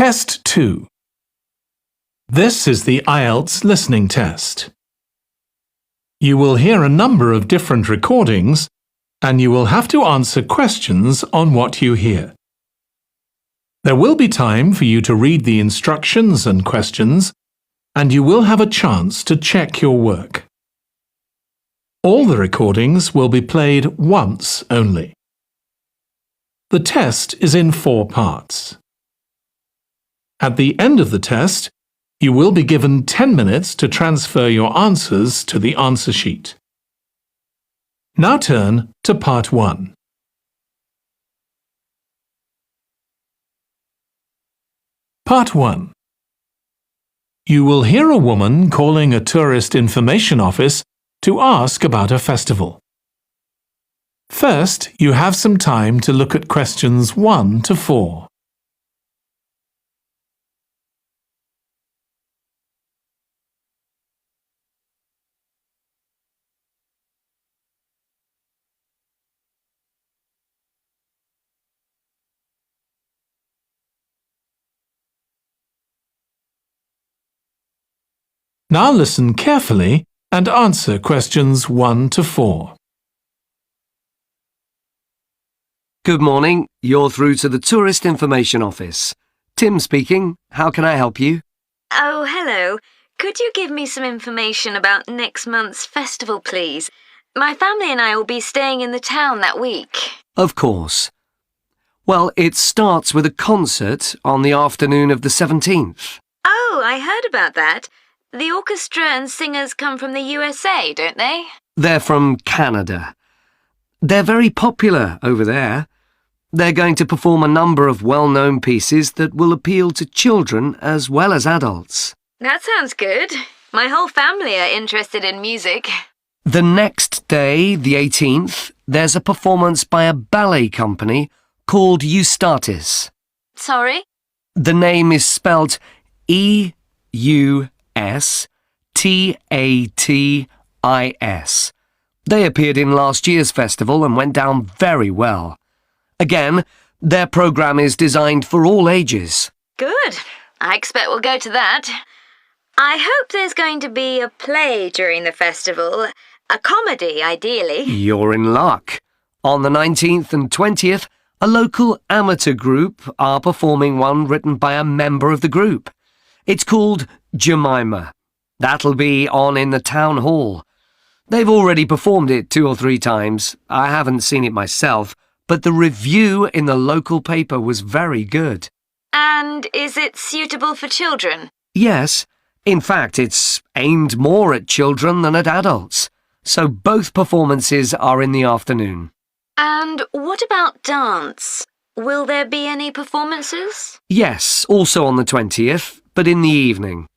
Test 2. This is the IELTS listening test. You will hear a number of different recordings, and you will have to answer questions on what you hear. There will be time for you to read the instructions and questions, and you will have a chance to check your work. All the recordings will be played once only. The test is in 4 parts. At the end of the test, you will be given 10 minutes to transfer your answers to the answer sheet. Now turn to Part 1. Part 1. You will hear a woman calling a tourist information office to ask about a festival. First, you have some time to look at questions 1 to 4. Now listen carefully and answer questions 1 to 4. Good morning. You're through to the Tourist Information Office. Tim speaking. How can I help you? Oh, hello. Could you give me some information about next month's festival, please? My family and I will be staying in the town that week. Of course. Well, it starts with a concert on the afternoon of the 17th. Oh, I heard about that. The orchestra and singers come from the USA, don't they? They're from Canada. They're very popular over there. They're going to perform a number of well-known pieces that will appeal to children as well as adults. That sounds good. My whole family are interested in music. The next day, the 18th, there's a performance by a ballet company called Eustatis. Sorry? The name is spelled Eustatis. They appeared in last year's festival and went down very well. Again, their program is designed for all ages. Good. I expect we'll go to that. I hope there's going to be a play during the festival. A comedy, ideally. You're in luck. On the 19th and 20th, a local amateur group are performing one written by a member of the group. It's called Jemima. That'll be on in the town hall. They've already performed it 2 or 3 times. I haven't seen it myself, but the review in the local paper was very good. And is it suitable for children? Yes. In fact, it's aimed more at children than at adults. So both performances are in the afternoon. And what about dance? Will there be any performances? Yes, also on the 20th, but in the evening.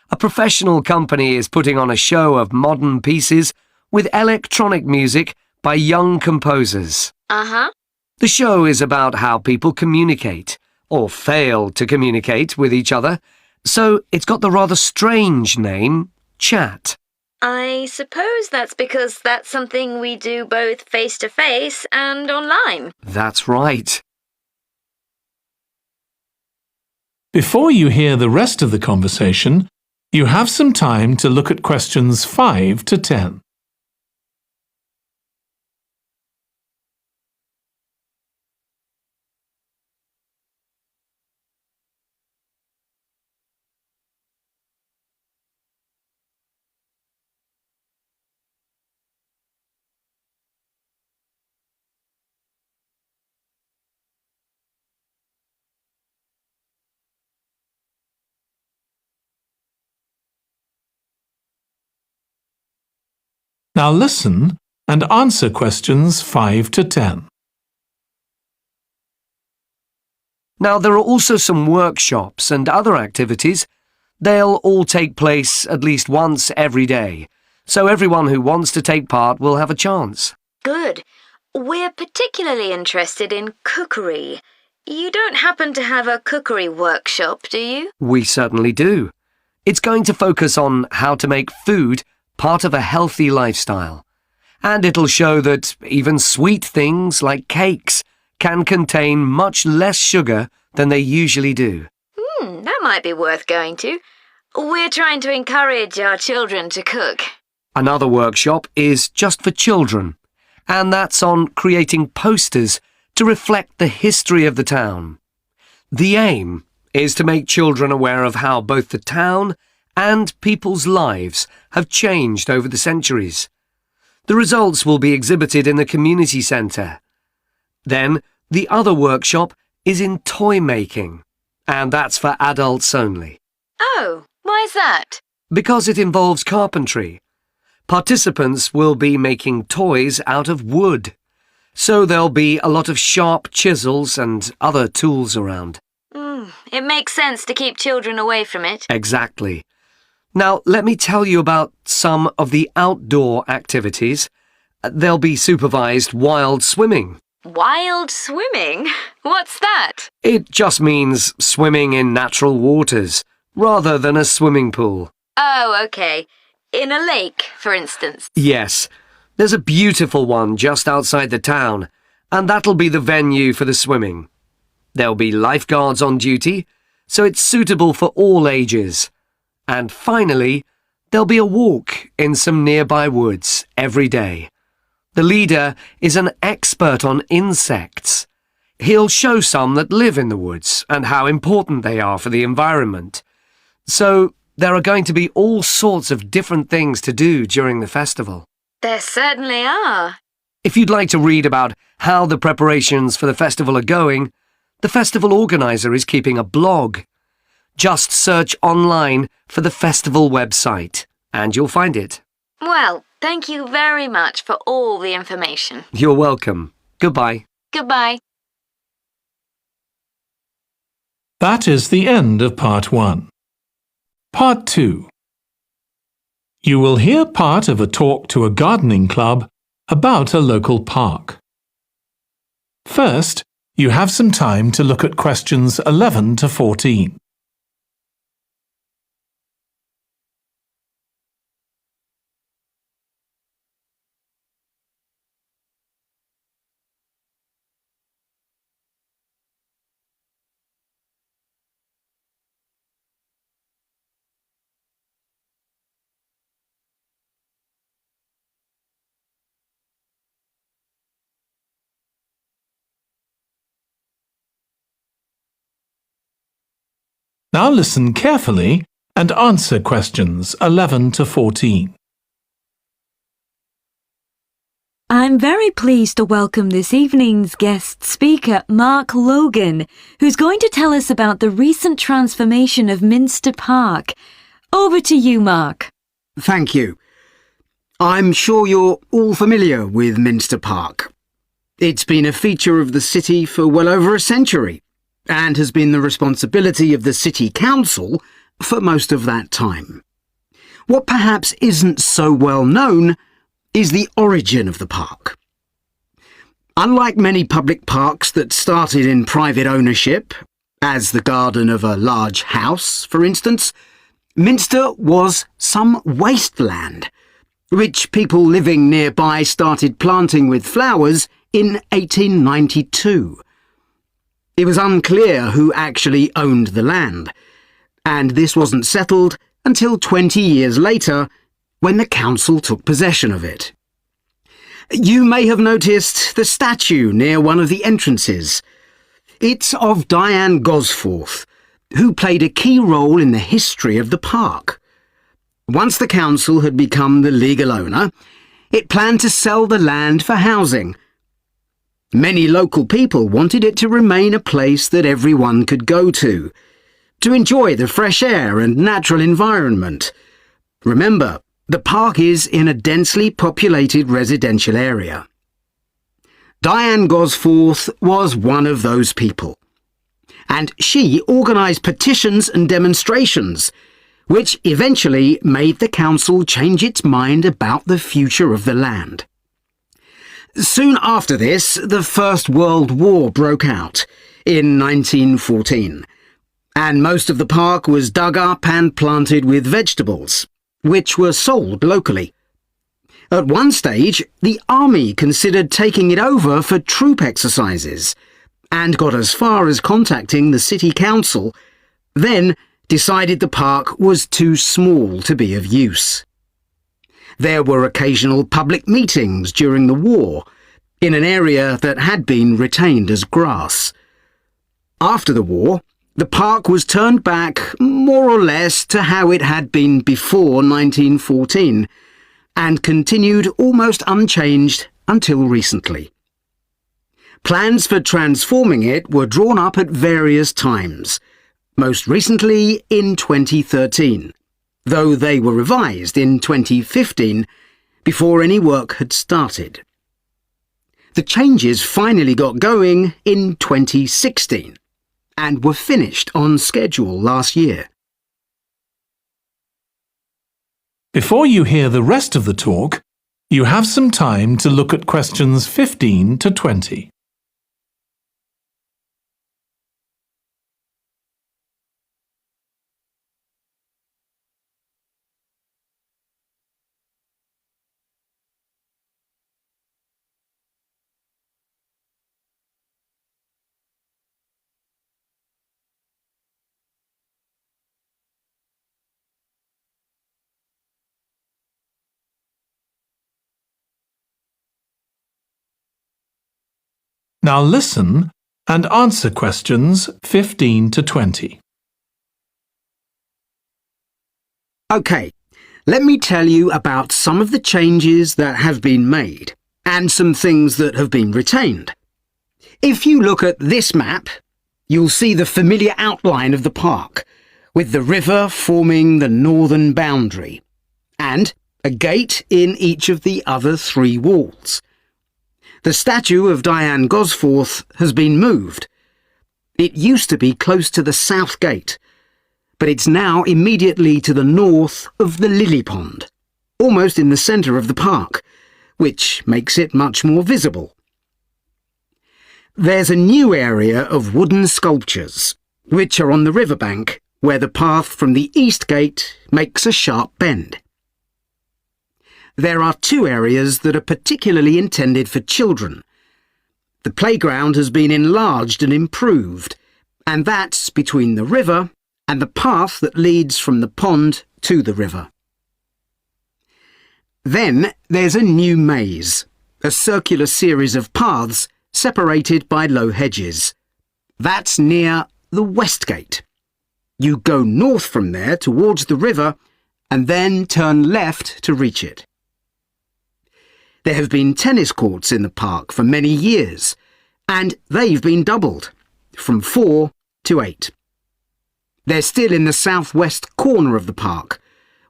A professional company is putting on a show of modern pieces with electronic music by young composers. Uh-huh. The show is about how people communicate, or fail to communicate with each other, so it's got the rather strange name, Chat. I suppose that's because that's something we do both face-to-face and online. That's right. Before you hear the rest of the conversation, you have some time to look at questions 5 to 10. Now listen and answer questions 5 to 10. Now, there are also some workshops and other activities. They'll all take place at least once every day, so everyone who wants to take part will have a chance. Good. We're particularly interested in cookery. You don't happen to have a cookery workshop, do you? We certainly do. It's going to focus on how to make food part of a healthy lifestyle. And it'll show that even sweet things like cakes can contain much less sugar than they usually do. might be worth going to. We're trying to encourage our children to cook. Another workshop is just for children, and that's on creating posters to reflect the history of the town. The aim is to make children aware of how both the town and people's lives have changed over the centuries. The results will be exhibited in the community centre. Then, the other workshop is in toy making, and that's for adults only. Oh, why's that? Because it involves carpentry. Participants will be making toys out of wood, so there'll be a lot of sharp chisels and other tools around. It makes sense to keep children away from it. Exactly. Now, let me tell you about some of the outdoor activities. There'll be supervised wild swimming. Wild swimming? What's that? It just means swimming in natural waters, rather than a swimming pool. Oh, okay. In a lake, for instance. Yes, there's a beautiful one just outside the town, and that'll be the venue for the swimming. There'll be lifeguards on duty, so it's suitable for all ages. And finally, there'll be a walk in some nearby woods every day. The leader is an expert on insects. He'll show some that live in the woods and how important they are for the environment. So there are going to be all sorts of different things to do during the festival. There certainly are. If you'd like to read about how the preparations for the festival are going, the festival organizer is keeping a blog. Just search online for the festival website, and you'll find it. Well, thank you very much for all the information. You're welcome. Goodbye. Goodbye. That is the end of Part 1. Part 2. You will hear part of a talk to a gardening club about a local park. First, you have some time to look at questions 11 to 14. Now listen carefully and answer questions 11 to 14. I'm very pleased to welcome this evening's guest speaker, Mark Logan, who's going to tell us about the recent transformation of Minster Park. Over to you, Mark. Thank you. I'm sure you're all familiar with Minster Park. It's been a feature of the city for well over a century, and has been the responsibility of the City Council for most of that time. What perhaps isn't so well known is the origin of the park. Unlike many public parks that started in private ownership, as the garden of a large house, for instance, Minster was some wasteland, which people living nearby started planting with flowers in 1892. It was unclear who actually owned the land, and this wasn't settled until 20 years later, when the council took possession of it. You may have noticed the statue near one of the entrances. It's of Diane Gosforth, who played a key role in the history of the park. Once the council had become the legal owner, it planned to sell the land for housing. Many local people wanted it to remain a place that everyone could go to enjoy the fresh air and natural environment. Remember, the park is in a densely populated residential area. Diane Gosforth was one of those people, and she organised petitions and demonstrations, which eventually made the council change its mind about the future of the land. Soon after this, the First World War broke out in 1914, and most of the park was dug up and planted with vegetables, which were sold locally. At one stage, the army considered taking it over for troop exercises, and got as far as contacting the city council, then decided the park was too small to be of use. There were occasional public meetings during the war in an area that had been retained as grass. After the war, the park was turned back more or less to how it had been before 1914 and continued almost unchanged until recently. Plans for transforming it were drawn up at various times, most recently in 2013, though they were revised in 2015 before any work had started. The changes finally got going in 2016 and were finished on schedule last year. Before you hear the rest of the talk, you have some time to look at questions 15 to 20. Now listen and answer questions 15 to 20. OK, let me tell you about some of the changes that have been made and some things that have been retained. If you look at this map, you'll see the familiar outline of the park, with the river forming the northern boundary, and a gate in each of the other 3 walls. The statue of Diane Gosforth has been moved. It used to be close to the south gate, but it's now immediately to the north of the lily pond, almost in the centre of the park, which makes it much more visible. There's a new area of wooden sculptures, which are on the riverbank, where the path from the east gate makes a sharp bend. There are 2 areas that are particularly intended for children. The playground has been enlarged and improved, and that's between the river and the path that leads from the pond to the river. Then there's a new maze, a circular series of paths separated by low hedges. That's near the west gate. You go north from there towards the river and then turn left to reach it. There have been tennis courts in the park for many years, and they've been doubled, from 4 to 8. They're still in the southwest corner of the park,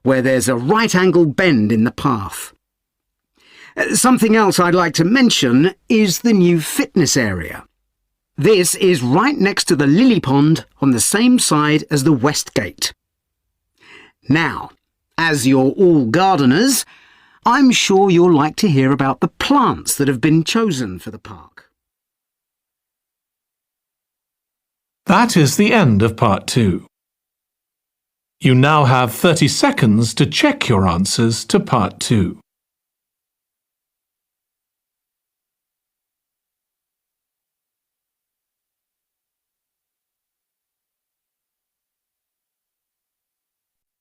where there's a right-angle bend in the path. Something else I'd like to mention is the new fitness area. This is right next to the lily pond on the same side as the west gate. Now, as you're all gardeners, I'm sure you'll like to hear about the plants that have been chosen for the park. That is the end of part 2. You now have 30 seconds to check your answers to part 2.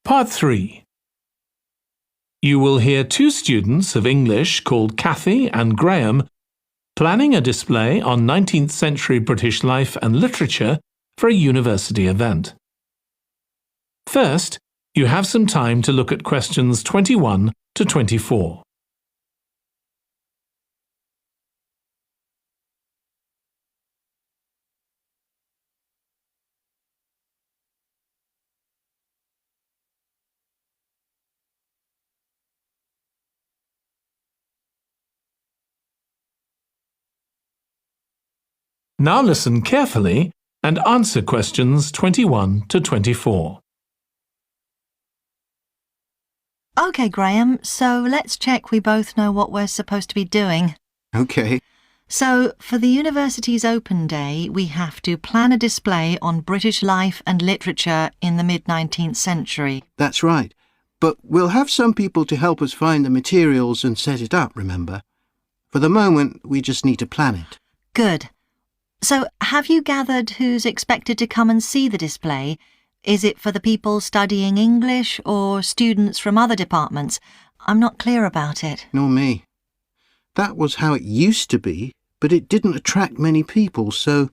Part 3. You will hear 2 students of English called Kathy and Graham planning a display on 19th century British life and literature for a university event. First, you have some time to look at questions 21 to 24. Now listen carefully and answer questions 21 to 24. OK, Graham, so let's check we both know what we're supposed to be doing. OK. So, for the university's open day, we have to plan a display on British life and literature in the mid-19th century. That's right. But we'll have some people to help us find the materials and set it up, remember? For the moment, we just need to plan it. Good. So, have you gathered who's expected to come and see the display? Is it for the people studying English or students from other departments? I'm not clear about it. Nor me. That was how it used to be, but it didn't attract many people, so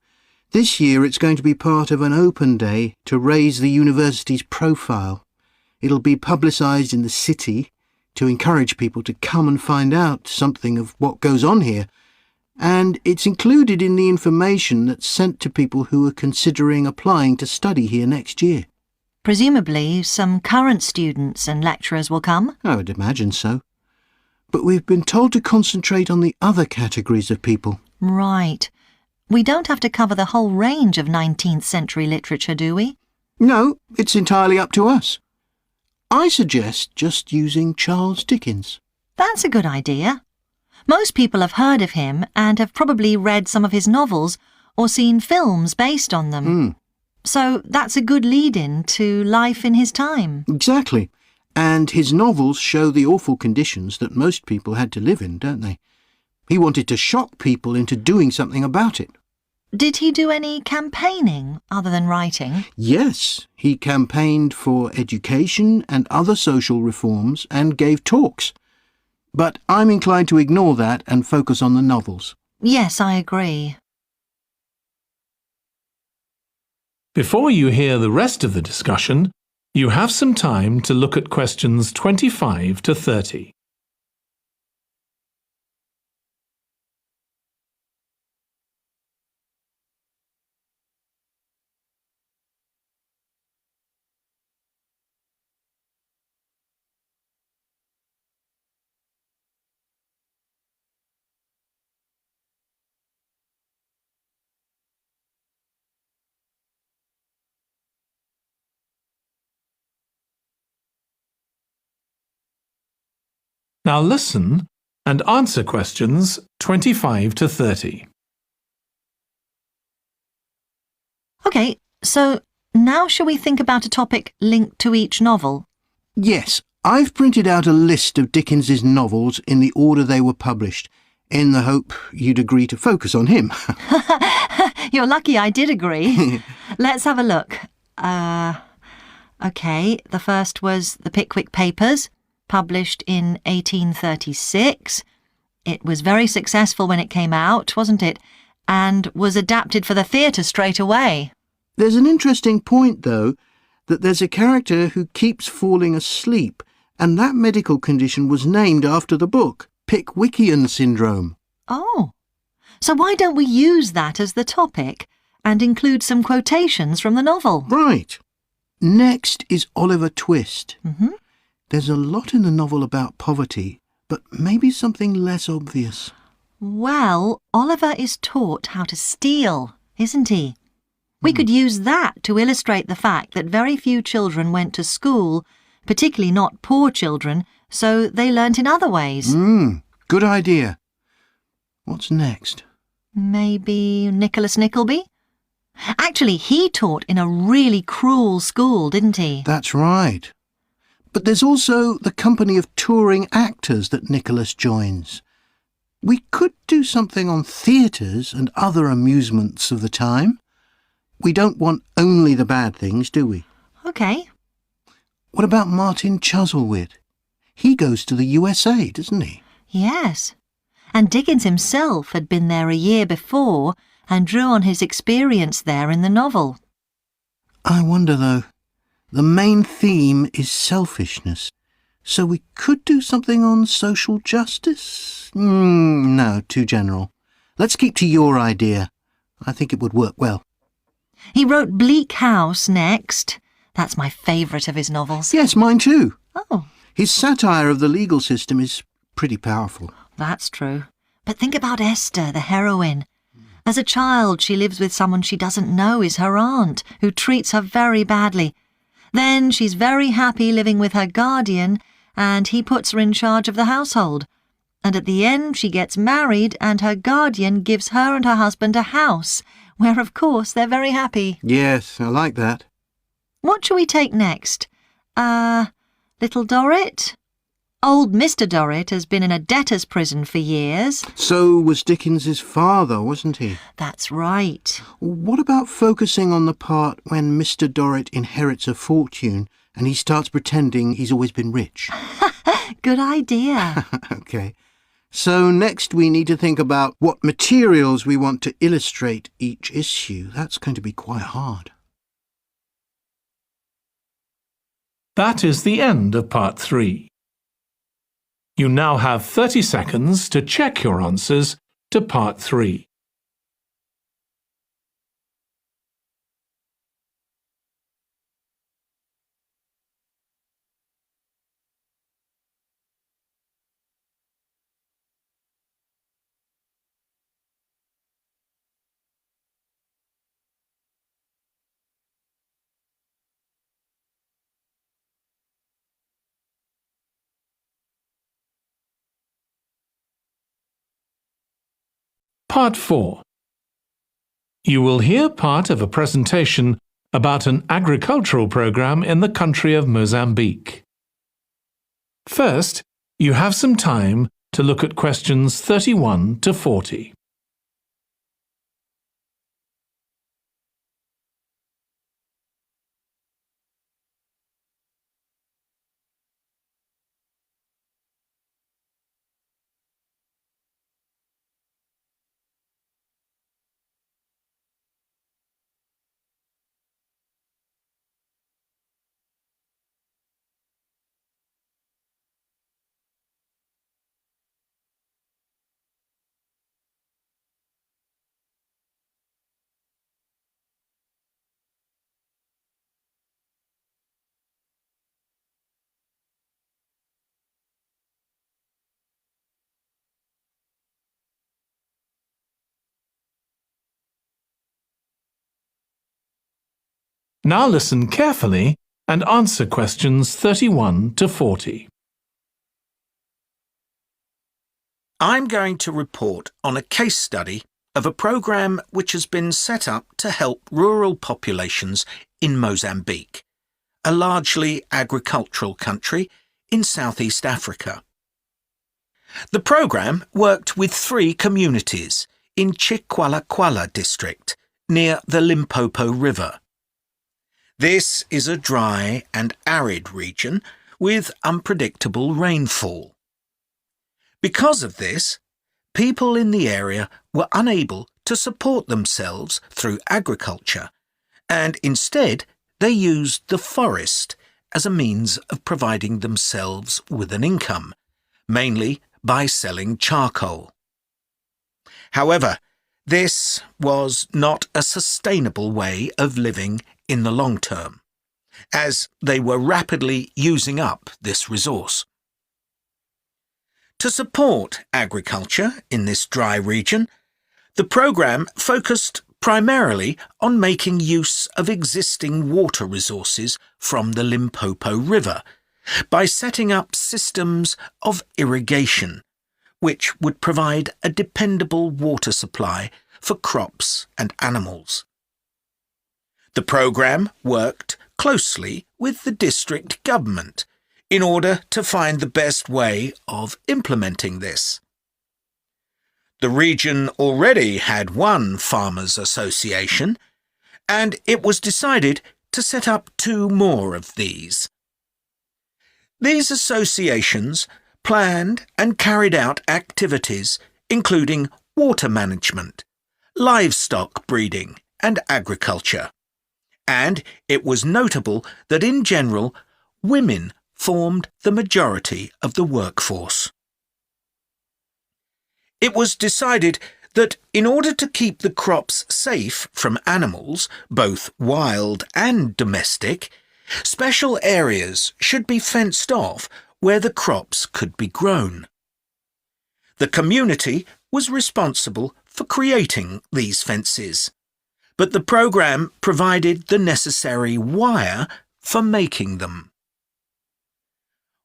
this year it's going to be part of an open day to raise the university's profile. It'll be publicised in the city to encourage people to come and find out something of what goes on here, and it's included in the information that's sent to people who are considering applying to study here next year. Presumably some current students and lecturers will come? I would imagine so. But we've been told to concentrate on the other categories of people. Right. We don't have to cover the whole range of 19th century literature, do we? No, it's entirely up to us. I suggest just using Charles Dickens. That's a good idea. Most people have heard of him and have probably read some of his novels or seen films based on them. So that's a good lead-in to life in his time. Exactly. And his novels show the awful conditions that most people had to live in, don't they? He wanted to shock people into doing something about it. Did he do any campaigning other than writing? Yes, he campaigned for education and other social reforms and gave talks. But I'm inclined to ignore that and focus on the novels. Yes, I agree. Before you hear the rest of the discussion, you have some time to look at questions 25 to 30. Now listen and answer questions 25 to 30. OK, so now shall we think about a topic linked to each novel? Yes, I've printed out a list of Dickens's novels in the order they were published, in the hope you'd agree to focus on him. You're lucky I did agree. Let's have a look. OK, the first was The Pickwick Papers, published in 1836. It was very successful when it came out, wasn't it? And was adapted for the theatre straight away. There's an interesting point, though, that there's a character who keeps falling asleep, and that medical condition was named after the book, Pickwickian syndrome. Oh, so why don't we use that as the topic and include some quotations from the novel? Right. Next is Oliver Twist. Mm-hmm. There's a lot in the novel about poverty, but maybe something less obvious. Well, Oliver is taught how to steal, isn't he? We could use that to illustrate the fact that very few children went to school, particularly not poor children, so they learnt in other ways. Good idea. What's next? Maybe Nicholas Nickleby? Actually, he taught in a really cruel school, didn't he? That's right. But there's also the company of touring actors that Nicholas joins. We could do something on theatres and other amusements of the time. We don't want only the bad things, do we? OK. What about Martin Chuzzlewit? He goes to the USA, doesn't he? Yes. And Dickens himself had been there a year before and drew on his experience there in the novel. I wonder, though. The main theme is selfishness, so we could do something on social justice? No, too general. Let's keep to your idea. I think it would work well. He wrote Bleak House next. That's my favourite of his novels. Yes, mine too. Oh, His satire of the legal system is pretty powerful. that's true. But think about Esther, the heroine. As a child, she lives with someone she doesn't know is her aunt, who treats her very badly. Then she's very happy living with her guardian, and he puts her in charge of the household. And at the end, she gets married, and her guardian gives her and her husband a house, where, of course, they're very happy. Yes, I like that. What shall we take next? Little Dorrit? Old Mr. Dorrit has been in a debtor's prison for years. So was Dickens's father, wasn't he? That's right. What about focusing on the part when Mr. Dorrit inherits a fortune and he starts pretending he's always been rich? Good idea. OK. So next we need to think about what materials we want to illustrate each issue. That's going to be quite hard. That is the end of part 3. You now have 30 seconds to check your answers to part 3. Part 4. You will hear part of a presentation about an agricultural program in the country of Mozambique. First, you have some time to look at questions 31 to 40. Now listen carefully and answer questions 31 to 40. I'm going to report on a case study of a program which has been set up to help rural populations in Mozambique, a largely agricultural country in Southeast Africa. The program worked with 3 communities in Chikwalakwala district near the Limpopo River. This is a dry and arid region with unpredictable rainfall. Because of this, people in the area were unable to support themselves through agriculture, and instead they used the forest as a means of providing themselves with an income, mainly by selling charcoal. However, this was not a sustainable way of living in the long term, as they were rapidly using up this resource. To support agriculture in this dry region, the program focused primarily on making use of existing water resources from the Limpopo River by setting up systems of irrigation, which would provide a dependable water supply for crops and animals. The program worked closely with the district government in order to find the best way of implementing this. The region already had one farmers' association, and it was decided to set up 2 more of these. These associations planned and carried out activities including water management, livestock breeding and agriculture. And it was notable that in general, women formed the majority of the workforce. It was decided that in order to keep the crops safe from animals, both wild and domestic, special areas should be fenced off where the crops could be grown. The community was responsible for creating these fences, but the program provided the necessary wire for making them.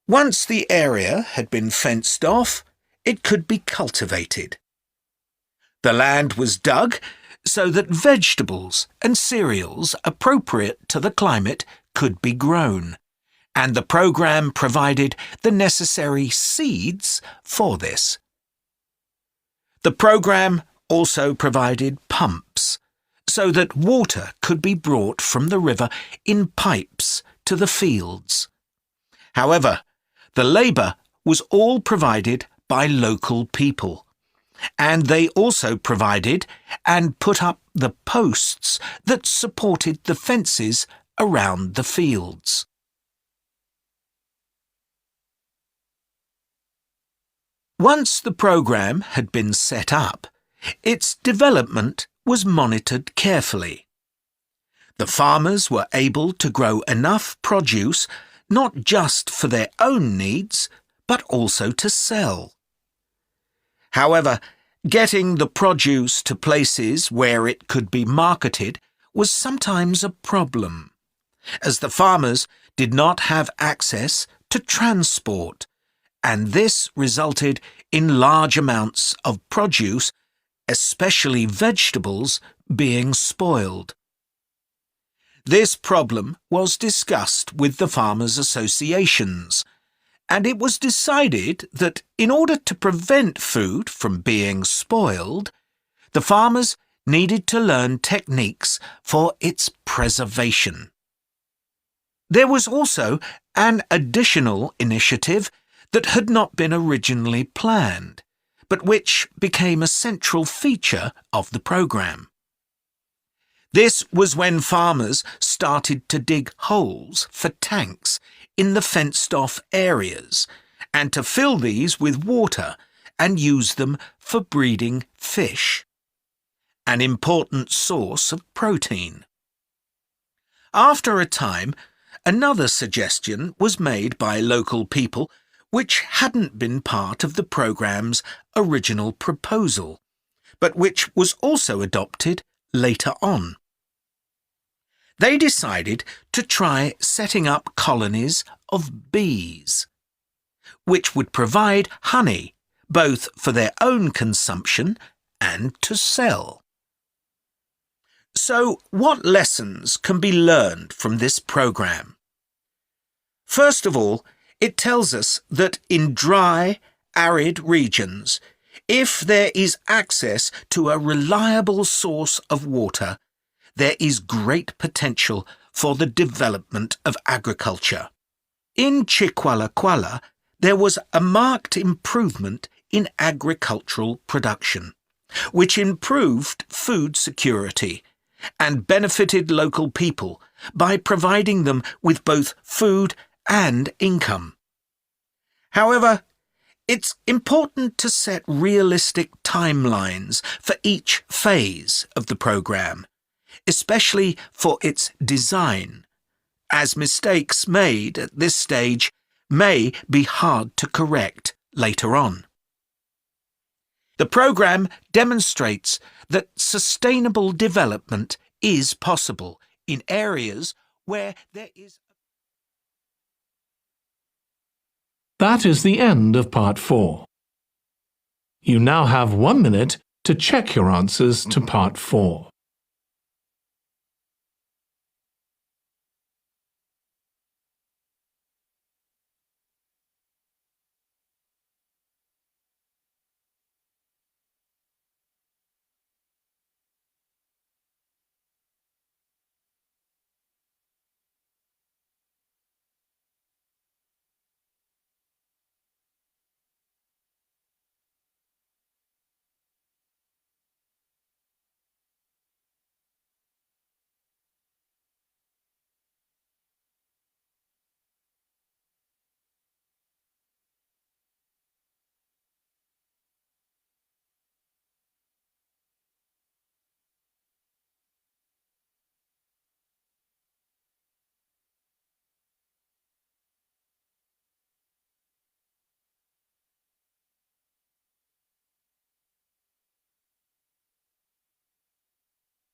Once the area had been fenced off, it could be cultivated. The land was dug so that vegetables and cereals appropriate to the climate could be grown, and the programme provided the necessary seeds for this. The programme also provided pumps, so that water could be brought from the river in pipes to the fields. However, the labour was all provided by local people, and they also provided and put up the posts that supported the fences around the fields. Once the programme had been set up, its development was monitored carefully. The farmers were able to grow enough produce not just for their own needs, but also to sell. However, getting the produce to places where it could be marketed was sometimes a problem, as the farmers did not have access to transport, and this resulted in large amounts of produce, especially vegetables, being spoiled. This problem was discussed with the farmers' associations, and it was decided that in order to prevent food from being spoiled, the farmers needed to learn techniques for its preservation. There was also an additional initiative that had not been originally planned, but which became a central feature of the programme. This was when farmers started to dig holes for tanks in the fenced-off areas and to fill these with water and use them for breeding fish, an important source of protein. After a time, another suggestion was made by local people which hadn't been part of the programme's original proposal, but which was also adopted later on. They decided to try setting up colonies of bees, which would provide honey both for their own consumption and to sell. So, what lessons can be learned from this programme? First of all, it tells us that in dry, arid regions, if there is access to a reliable source of water, there is great potential for the development of agriculture. In Chiqualaquala, there was a marked improvement in agricultural production, which improved food security and benefited local people by providing them with both food and income. However, it's important to set realistic timelines for each phase of the programme, especially for its design, as mistakes made at this stage may be hard to correct later on. The programme demonstrates that sustainable development is possible in areas where there is... That is the end of Part 4. You now have 1 minute to check your answers to Part 4.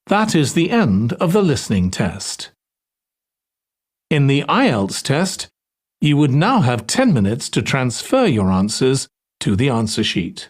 That is the end of the listening test. In the IELTS test, you would now have 10 minutes to transfer your answers to the answer sheet.